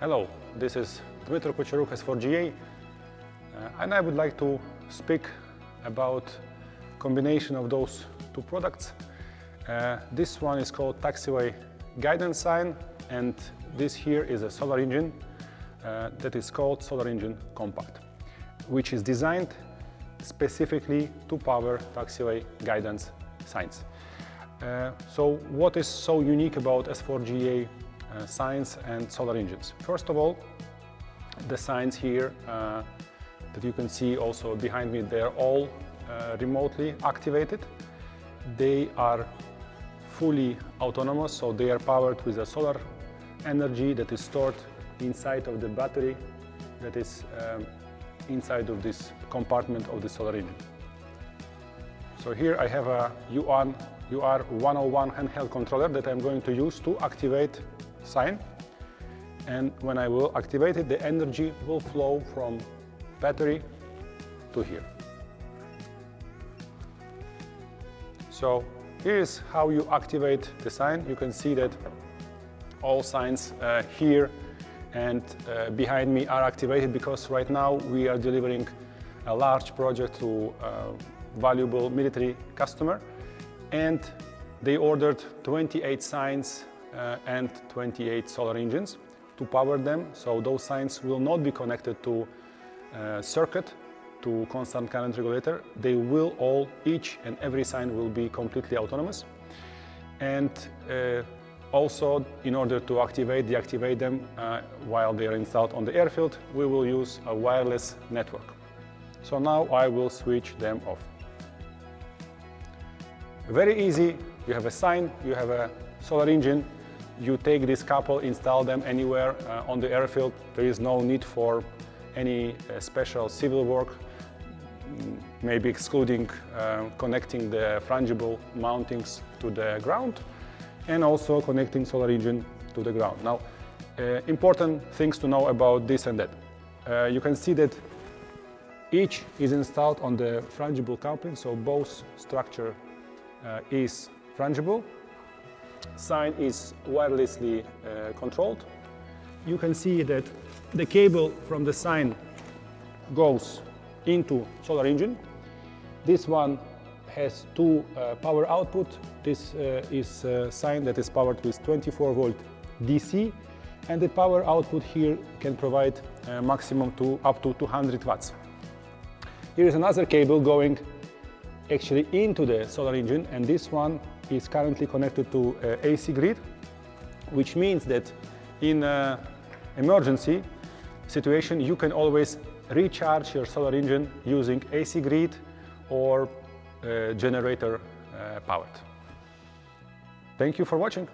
Hello, this is Dmytro Kucheruk, S4GA, and I would like to speak about combination of those two products. This one is called Taxiway Guidance Sign, and this here is a solar engine that is called SolarEngine Compact, which is designed specifically to power taxiway guidance signs. So what is so unique about S4GA signs and solar engines? First of all, the signs here that you can see also behind me, they're all remotely activated. They are fully autonomous, so they are powered with a solar energy that is stored inside of the battery that is inside of this compartment of the solar engine. So here I have a UR101 handheld controller that I'm going to use to activate sign, and when I will activate it, the energy will flow from battery to here. So here is how you activate the sign. You can see that all signs here and behind me are activated because right now we are delivering a large project to a valuable military customer, and they ordered 28 signs and 28 solar engines to power them. So those signs will not be connected to circuit, to constant current regulator. They will all, each and every sign will be completely autonomous. And also, in order to deactivate them while they are installed on the airfield, we will use a wireless network. So now I will switch them off. Very easy. You have a sign, you have a solar engine. You take this couple, install them anywhere on the airfield. There is no need for any special civil work, maybe excluding connecting the frangible mountings to the ground, and also connecting solar engine to the ground. Now, important things to know about this and that. You can see that each is installed on the frangible coupling, so both structure is frangible. Sign is wirelessly controlled. You can see that the cable from the sign goes into solar engine. This one has two power output. This is a sign that is powered with 24 volt DC, and the power output here can provide maximum to up to 200 watts. Here is another cable going actually into the solar engine, and this one is currently connected to AC grid, which means that in emergency situation you can always recharge your solar engine using AC grid or generator powered. Thank you for watching.